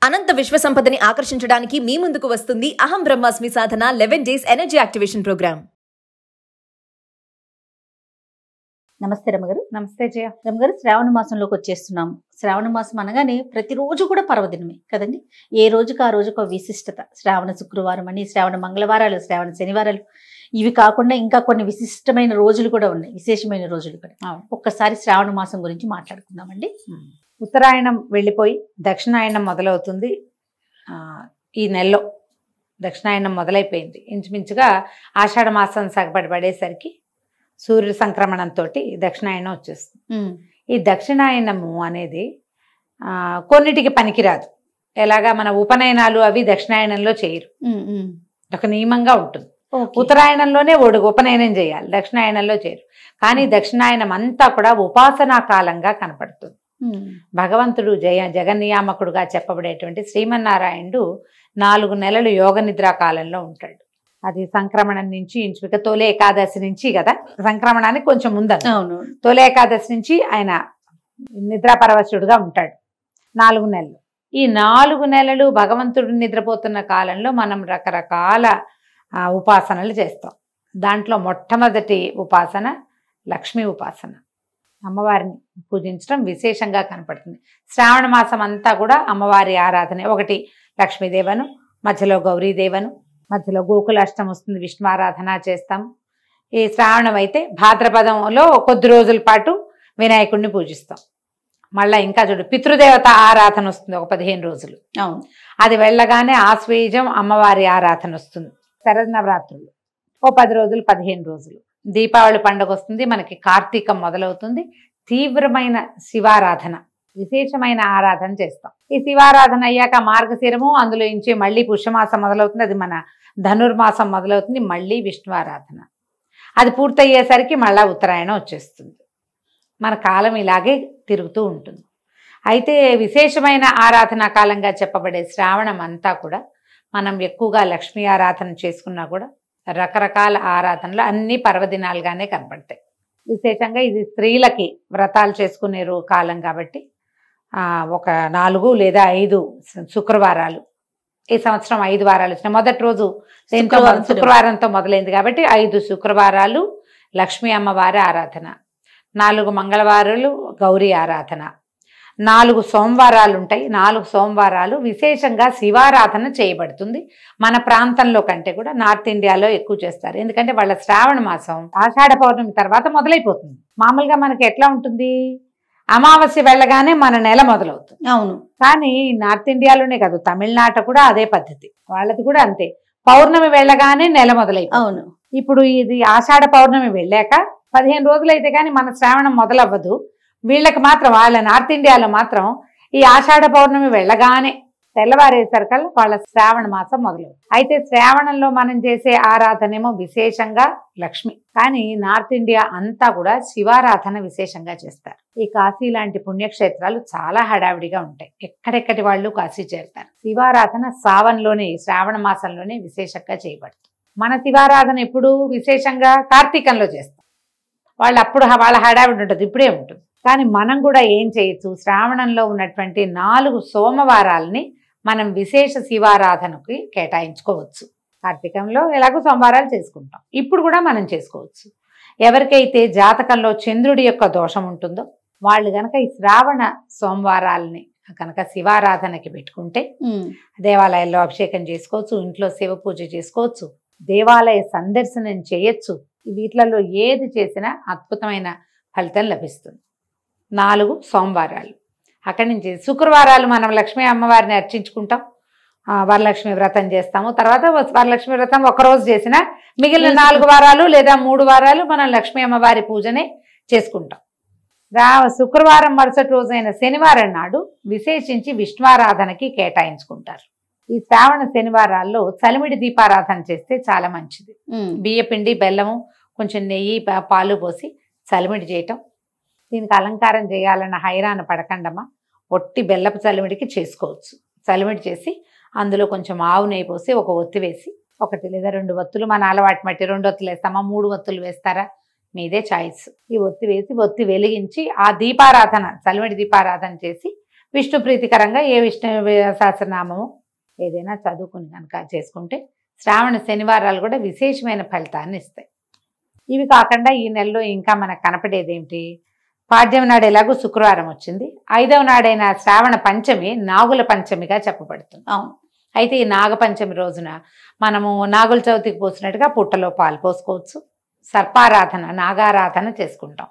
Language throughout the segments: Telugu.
అనంత విశ్వ సంపదని ఆకర్షించడానికి మీ ముందుకు వస్తుంది అహం బ్రహ్మాస్మి సాధన 11 డేస్ ఎనర్జీ యాక్టివేషన్ ప్రోగ్రామ్. నమస్తే రమగారు. నమస్తే జయ. రమగారు, శ్రావణ మాసంలోకి వచ్చేస్తున్నాము. శ్రావణ మాసం అనగానే ప్రతిరోజు కూడా పర్వదినమే కదండి. ఏ రోజుకు ఆ రోజుకు ఒక విశిష్టత. శ్రావణ శుక్రవారం అని, శ్రావణ మంగళవారాలు, శ్రావణ శనివారాలు, ఇవి కాకుండా ఇంకా కొన్ని విశిష్టమైన రోజులు కూడా ఉన్నాయి, విశేషమైన రోజులు కూడా. ఒక్కసారి శ్రావణ మాసం గురించి మాట్లాడుకుందామండి. ఉత్తరాయణం వెళ్ళిపోయి దక్షిణాయనం మొదలవుతుంది. ఈ నెలలో దక్షిణాయనం మొదలైపోయింది. ఇంచుమించుగా ఆషాఢ మాసం సగపడి పడేసరికి సూర్యుడి సంక్రమణంతో దక్షిణాయనం వచ్చేస్తుంది. ఈ దక్షిణాయనము అనేది కొన్నిటికి పనికిరాదు. ఎలాగా మన ఉపనయనాలు అవి దక్షిణాయనంలో చేయరు, ఒక నియమంగా ఉంటుంది. ఉత్తరాయణంలోనే ఉపనయనం చేయాలి, దక్షిణాయనంలో చేయరు. కానీ దక్షిణాయనం అంతా కూడా ఉపాసనా కాలంగా కనపడుతుంది. భగవంతుడు జగన్నియామకుడుగా చెప్పబడేటువంటి శ్రీమన్నారాయణుడు 4 నెలలు యోగ నిద్రా కాలంలో ఉంటాడు. అది సంక్రమణం నుంచి ఇంచుమిక తొలి ఏకాదశి నుంచి కదా, సంక్రమణానికి కొంచెం ముందు తొలి ఏకాదశి నుంచి ఆయన నిద్రాపరవశుడుగా ఉంటాడు 4 నెలలు. ఈ 4 నెలలు భగవంతుడు నిద్రపోతున్న కాలంలో మనం రకరకాల ఉపాసనలు చేస్తాం. దాంట్లో మొట్టమొదటి ఉపాసన లక్ష్మీ ఉపాసన. అమ్మవారిని పూజించడం విశేషంగా కనపడుతుంది. శ్రావణ మాసం అంతా కూడా అమ్మవారి ఆరాధనే. ఒకటి లక్ష్మీదేవను, మధ్యలో గౌరీదేవను, మధ్యలో గోకులాష్టం వస్తుంది, విష్ణు ఆరాధన చేస్తాము. ఈ శ్రావణం అయితే భాద్రపదంలో కొద్ది రోజుల పాటు వినాయకుడిని పూజిస్తాం. మళ్ళీ ఇంకా చూడు పితృదేవత ఆరాధన వస్తుంది, ఒక 15 రోజులు. అది వెళ్ళగానే ఆశ్వేజం అమ్మవారి ఆరాధన వస్తుంది. శరన్నవరాత్రులు ఓ 10 రోజులు, 15 రోజులు. దీపావళి పండుగ వస్తుంది, మనకి కార్తీకం మొదలవుతుంది. తీవ్రమైన శివారాధన, విశేషమైన ఆరాధన చేస్తాం. ఈ శివారాధన అయ్యాక మార్గశిరము, అందులో నుంచి మళ్ళీ పుష్యమాసం మొదలవుతుంది, అది మన ధనుర్మాసం మొదలవుతుంది. మళ్ళీ విష్ణు ఆరాధన. అది పూర్తయ్యేసరికి మళ్ళీ ఉత్తరాయణం వచ్చేస్తుంది. మన కాలం ఇలాగే తిరుగుతూ ఉంటుంది. అయితే విశేషమైన ఆరాధనా కాలంగా చెప్పబడే శ్రావణం అంతా కూడా మనం ఎక్కువగా లక్ష్మీ ఆరాధన చేసుకున్నా కూడా రకరకాల ఆరాధనలు అన్ని పర్వదినాలుగానే కనపడతాయి. విశేషంగా ఇది స్త్రీలకి వ్రతాలు చేసుకునే కాలం కాబట్టి ఒక 4 లేదా 5 శుక్రవారాలు, ఈ సంవత్సరం 5 వారాలు వచ్చినాయి. మొదటి రోజు శుక్రవారంతో మొదలైంది కాబట్టి 5 శుక్రవారాలు లక్ష్మీ అమ్మవారి ఆరాధన, 4 మంగళవారాలు గౌరీ ఆరాధన, 4 సోమవారాలు ఉంటాయి. 4 సోమవారాలు విశేషంగా శివారాధన చేయబడుతుంది. మన ప్రాంతంలో కంటే కూడా నార్త్ ఇండియాలో ఎక్కువ చేస్తారు. ఎందుకంటే వాళ్ళ శ్రావణ మాసం ఆషాఢ పౌర్ణమి తర్వాత మొదలైపోతుంది. మామూలుగా మనకి ఎట్లా ఉంటుంది, అమావాస్య వెళ్ళగానే మన నెల మొదలవుతుంది. అవును. కానీ నార్త్ ఇండియాలోనే కాదు, తమిళనాట కూడా అదే పద్ధతి, వాళ్ళది కూడా అంతే. పౌర్ణమి వెళ్ళగానే నెల మొదలైపోతుంది. అవును. ఇప్పుడు ఇది ఆషాఢ పౌర్ణమి వెళ్ళాక 15 రోజులైతే కానీ మన శ్రావణం మొదలవ్వదు. వీళ్ళకి మాత్రం, వాళ్ళ నార్త్ ఇండియాలో మాత్రం ఈ ఆషాఢ పౌర్ణమి వెళ్ళగానే తెల్లవారేసరికల్లా వాళ్ళ శ్రావణ మాసం మొదలవుతుంది. అయితే శ్రావణంలో మనం చేసే ఆరాధనేమో విశేషంగా లక్ష్మి, కానీ నార్త్ ఇండియా అంతా కూడా శివారాధన విశేషంగా చేస్తారు. ఈ కాశీ లాంటి పుణ్యక్షేత్రాలు చాలా హడావిడిగా ఉంటాయి, ఎక్కడెక్కడి వాళ్ళు కాశీ చేరుతారు. శివారాధన సావన్లోనే, శ్రావణ మాసంలోనే విశేషంగా చేయబడుతుంది. మన శివారాధన ఎప్పుడు విశేషంగా కార్తీకంలో చేస్తాం. వాళ్ళు అప్పుడు వాళ్ళ హడావిడి ఉంటుంది, ఇప్పుడే ఉంటుంది. కానీ మనం కూడా ఏం చేయొచ్చు, శ్రావణంలో ఉన్నటువంటి 4 సోమవారాలని మనం విశేష శివారాధనకి కేటాయించుకోవచ్చు. కార్తీకంలో ఎలాగో సోమవారాలు చేసుకుంటాం, ఇప్పుడు కూడా మనం చేసుకోవచ్చు. ఎవరికైతే జాతకంలో చంద్రుడి యొక్క దోషం ఉంటుందో వాళ్ళు కనుక ఈ శ్రావణ సోమవారాలని కనుక శివారాధనకి పెట్టుకుంటే దేవాలయాల్లో అభిషేకం చేసుకోవచ్చు, ఇంట్లో శివ పూజ చేసుకోవచ్చు, దేవాలయ సందర్శనం చేయొచ్చు. వీటిలలో ఏది చేసినా అద్భుతమైన ఫలితం లభిస్తుంది. 4 సోమవారాలు. అక్కడి నుంచి శుక్రవారాలు మనం లక్ష్మీ అమ్మవారిని అర్చించుకుంటాం, వరలక్ష్మి వ్రతం చేస్తాము. తర్వాత వరలక్ష్మి వ్రతం ఒకరోజు చేసినా మిగిలిన 4 వారాలు లేదా 3 వారాలు మనం లక్ష్మీ అమ్మవారి పూజనే చేసుకుంటాం. శుక్రవారం మరుసటి రోజైన శనివారం నాడు విశేషించి విష్ణువారాధనకి కేటాయించుకుంటారు. ఈ శ్రావణ శనివారాల్లో చలిమిడి దీపారాధన చేస్తే చాలా మంచిది. బియ్యపిండి, బెల్లము, కొంచెం నెయ్యి, పాలు పోసి చలిమిడి చేయటం. దీనికి అలంకారం చేయాలన్న హైరాణ పడకండమ్మా, ఒట్టి బెల్లపు చలిమిడికి చేసుకోవచ్చు. చలిమిడి చేసి అందులో కొంచెం ఆవు నెయ్యి పోసి ఒక ఒత్తి వేసి, 1 లేదా 2 ఒత్తులు, మన అలవాటు మట్టి 2 ఒత్తులు వేస్తామా, 3 ఒత్తులు వేస్తారా, మీదే చాయిస్. ఈ ఒత్తి వేసి ఒత్తి వెలిగించి ఆ దీపారాధన, చలిమిడి దీపారాధన చేసి విష్ణు ప్రీతికరంగా ఏ విష్ణు సహస్రనామము ఏదైనా చదువుకుని కనుక చేసుకుంటే శ్రావణ శనివారాలు కూడా విశేషమైన ఫలితాన్ని ఇస్తాయి. ఇవి కాకుండా ఈ నెలలో ఇంకా మనకు కనపడేది ఏమిటి, పాడ్యం నాడు ఎలాగో శుక్రవారం వచ్చింది, 5వ నాడైన శ్రావణ పంచమి నాగుల పంచమిగా చెప్పబడుతుంది. అయితే ఈ నాగపంచమి రోజున మనము నాగుల చవితికి పోసినట్టుగా పుట్టలో పాలు పోసుకోవచ్చు. సర్పారాధన నాగారాధన చేసుకుంటాం.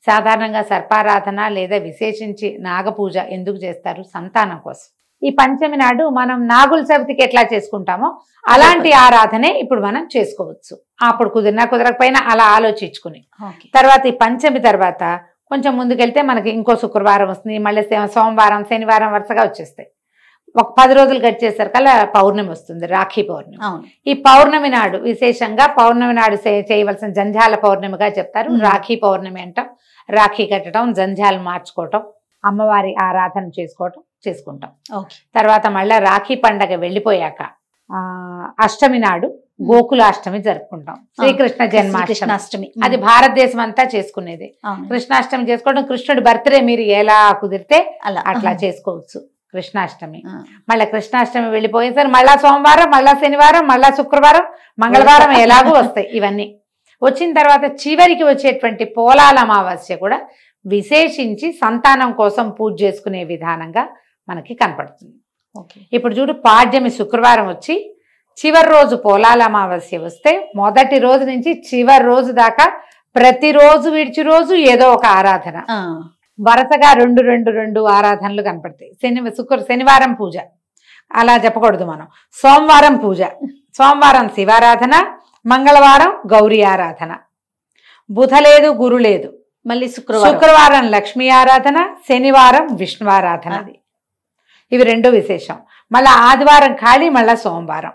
సాధారణంగా సర్పారాధన లేదా విశేషించి నాగపూజ ఎందుకు చేస్తారు, సంతానం కోసం. ఈ పంచమి నాడు మనం నాగుల చవితికి ఎట్లా చేసుకుంటామో అలాంటి ఆరాధనే ఇప్పుడు మనం చేసుకోవచ్చు. అప్పుడు కుదిరినా కుదరకపోయినా అలా ఆలోచించుకుని తర్వాత ఈ పంచమి తర్వాత కొంచెం ముందుకెళ్తే మనకి ఇంకో శుక్రవారం వస్తుంది, మళ్ళీ సోమవారం శనివారం వరుసగా వచ్చేస్తాయి. ఒక 10 రోజులు గడిచేసరికల్లా పౌర్ణమి వస్తుంది, రాఖీ పౌర్ణమి. ఈ పౌర్ణమి నాడు విశేషంగా పౌర్ణమి నాడు చేయవలసిన జంధ్యాల పౌర్ణమిగా చెప్తారు. రాఖీ పౌర్ణమి అంటాం. రాఖీ కట్టడం, జంధ్యాలు మార్చుకోవటం, అమ్మవారి ఆరాధన చేసుకుంటాం. తర్వాత మళ్ళీ రాఖీ పండగ వెళ్ళిపోయాక అష్టమి నాడు గోకులాష్టమి జరుపుకుంటాం. శ్రీకృష్ణ జన్మాష్టమి, అది భారతదేశం అంతా చేసుకునేది. కృష్ణాష్టమి చేసుకోవడం, కృష్ణుడి బర్త్డే మీరు ఎలా కుదిరితే అట్లా చేసుకోవచ్చు కృష్ణాష్టమి. మళ్ళీ కృష్ణాష్టమి వెళ్ళిపోయేసరి మళ్ళా సోమవారం, మళ్ళా శనివారం, మళ్ళా శుక్రవారం, మంగళవారం ఎలాగూ వస్తాయి. ఇవన్నీ వచ్చిన తర్వాత చివరికి వచ్చేటువంటి పోలాల అమావాస్య కూడా విశేషించి సంతానం కోసం పూజ చేసుకునే విధానంగా మనకి కనపడుతుంది. ఇప్పుడు చూడు, పాడ్యమి శుక్రవారం వచ్చి చివరి రోజు పోలాల అమావాస్య వస్తే మొదటి రోజు నుంచి చివరి రోజు దాకా ప్రతిరోజు విడిచి రోజు ఏదో ఒక ఆరాధన, వరుసగా రెండు ఆరాధనలు కనపడతాయి. శనివారం పూజ అలా చెప్పకూడదు మనం. సోమవారం పూజ, సోమవారం శివారాధన, మంగళవారం గౌరీ ఆరాధన, బుధ లేదు గురు లేదు, మళ్ళీ శుక్రవారం లక్ష్మీ ఆరాధన, శనివారం విష్ణు ఆరాధన. ఇవి 2 విశేషం. మళ్ళీ ఆదివారం ఖాళీ, మళ్ళీ సోమవారం.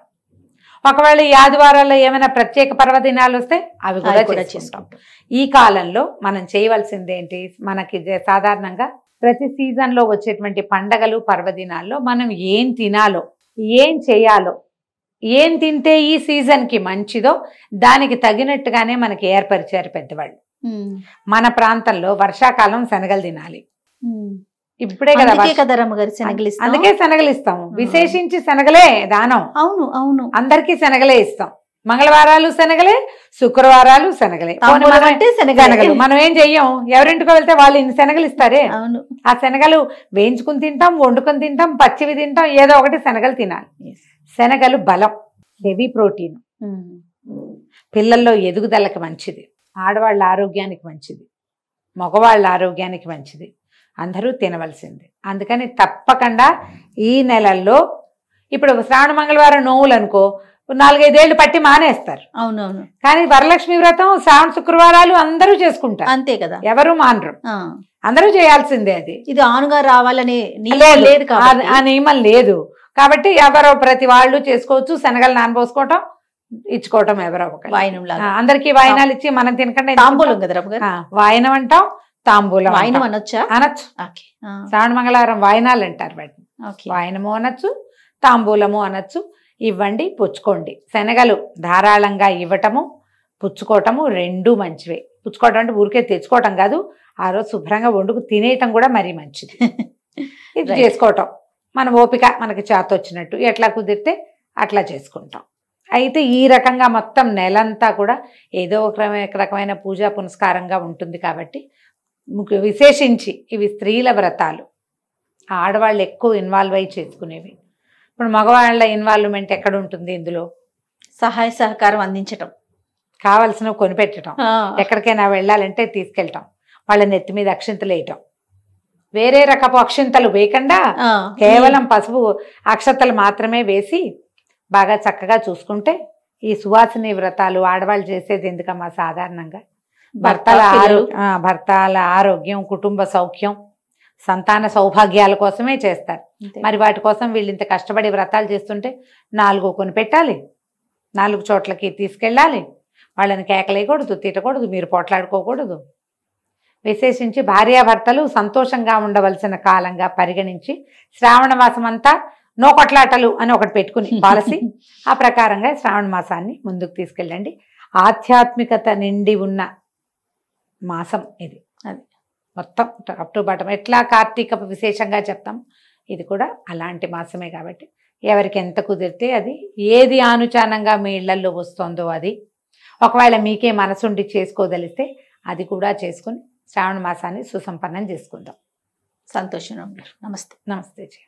ఒకవేళ ఈ ఆదివారాల్లో ఏమైనా ప్రత్యేక పర్వదినాలు వస్తే అవి కూడా చేసుకుంటాం. ఈ కాలంలో మనం చేయవలసింది ఏంటి, మనకి సాధారణంగా ప్రతి సీజన్లో వచ్చేటువంటి పండగలు పర్వదినాల్లో మనం ఏం తినాలో, ఏం చేయాలో, ఏం తింటే ఈ సీజన్కి మంచిదో దానికి తగినట్టుగానే మనకి ఏర్పరిచారు పెద్దవాళ్ళు. మన ప్రాంతంలో వర్షాకాలం శనగలు తినాలి. ఇప్పుడే కదా అందుకే శనగలు ఇస్తాము. విశేషించి శనగలే దానం. అవును అందరికీ శనగలే ఇస్తాం. మంగళవారాలు శనగలే, శుక్రవారాలు శనగలే. శనగలు మనం ఏం చెయ్యం, ఎవరింటికో వెళ్తే వాళ్ళు ఇన్ని శనగలు ఇస్తారే. ఆ శనగలు వేయించుకుని తింటాం, వండుకొని తింటాం, పచ్చివి తింటాం, ఏదో ఒకటి శనగలు తినాలి. శనగలు బలం, హెవీ ప్రోటీన్, పిల్లల్లో ఎదుగుదలకి మంచిది, ఆడవాళ్ళ ఆరోగ్యానికి మంచిది, మగవాళ్ళ ఆరోగ్యానికి మంచిది. అందరూ తినవలసింది. అందుకని తప్పకుండా ఈ నెలల్లో, ఇప్పుడు శ్రావణ మంగళవారం నోవులు అనుకో 4-5 ఏళ్ళు పట్టి మానేస్తారు. అవునవును. కానీ వరలక్ష్మి వ్రతం శ్రావణ శుక్రవారాలు అందరూ చేసుకుంటారు. అంతే కదా, ఎవరు మానరు, అందరూ చేయాల్సిందే. అది ఇది ఆనుగా రావాలనే లేదు, ఆ నియమం లేదు. కాబట్టి ఎవరో ప్రతి వాళ్ళు చేసుకోవచ్చు. శనగలు నానబోసుకోవటం, ఇచ్చుకోవటం ఎవరో ఒకరు. అందరికీ వాయినాలు ఇచ్చి మనం తినకుండా తాంబూలం కదా వాయనం అంటాం, తాంబూలం అనొచ్చా? అనొచ్చు. శ్రావణ మంగళవారం వాయనాలు అంటారు వాటిని. వాయనము అనొచ్చు, తాంబూలము అనొచ్చు. ఇవ్వండి, పుచ్చుకోండి. శనగలు ధారాళంగా ఇవ్వటము, పుచ్చుకోవటము 2 మంచివే. పుచ్చుకోవటం అంటే ఊరికే తెచ్చుకోవటం కాదు, ఆ రోజు శుభ్రంగా వండుకు తినేయటం కూడా మరీ మంచిది. ఇది చేసుకోవటం మన ఓపిక, మనకి చేత వచ్చినట్టు ఎట్లా కుదిరితే అట్లా చేసుకుంటాం. అయితే ఈ రకంగా మొత్తం నెలంతా కూడా ఏదో ఒక రకమైన పూజా పునస్కారంగా ఉంటుంది. కాబట్టి విశేషించి ఇవి స్త్రీల వ్రతాలు, ఆడవాళ్ళు ఎక్కువ ఇన్వాల్వ్ అయ్యి చేసుకునేవి. ఇప్పుడు మగవాళ్ళ ఇన్వాల్వ్మెంట్ ఎక్కడ ఉంటుంది ఇందులో? సహాయ సహకారం అందించటం, కావలసినవి కొనిపెట్టడం, ఎక్కడికైనా వెళ్ళాలంటే తీసుకెళ్ళటం, వాళ్ళ నెత్తి మీద అక్షింతలు వేయటం, వేరే రకపు అక్షింతలు వేయకుండా కేవలం పసుపు అక్షతలు మాత్రమే వేసి బాగా చక్కగా చూసుకుంటే ఈ సువాసిని వ్రతాలు ఆడవాళ్ళు చేసేది ఎందుకమ్మా? సాధారణంగా భర్తల ఆరోగ్యం, కుటుంబ సౌఖ్యం, సంతాన సౌభాగ్యాల కోసమే చేస్తారు. మరి వాటి కోసం వీళ్ళు ఇంత కష్టపడి వ్రతాలు చేస్తుంటే 4 కొని పెట్టాలి, 4 చోట్లకి తీసుకెళ్ళాలి, వాళ్ళని కేకలేయకూడదు, తిట్టకూడదు, మీరు పోట్లాడుకోకూడదు. విశేషించి భార్యాభర్తలు సంతోషంగా ఉండవలసిన కాలంగా పరిగణించి శ్రావణ మాసం అంతా నో కొట్లాటలు అని ఒకటి పెట్టుకుని పాలసీ, ఆ ప్రకారంగా శ్రావణ మాసాన్ని ముందుకు తీసుకెళ్ళండి. ఆధ్యాత్మికత నిండి ఉన్న మాసం ఇది. అది మొత్తం అప్ టు బాటం. ఎట్లా కార్తీక విశేషంగా చెప్తాం, ఇది కూడా అలాంటి మాసమే కాబట్టి ఎవరికి ఎంత కుదిరితే అది, ఏది ఆనుచానంగా మీ ఇళ్లల్లో వస్తుందో అది, ఒకవేళ మీకే మనసుండి చేసుకోదలిస్తే అది కూడా చేసుకుని శ్రావణ మాసాన్ని సుసంపన్నం చేసుకుందాం. సంతోషం. నమస్తే. నమస్తే జయ.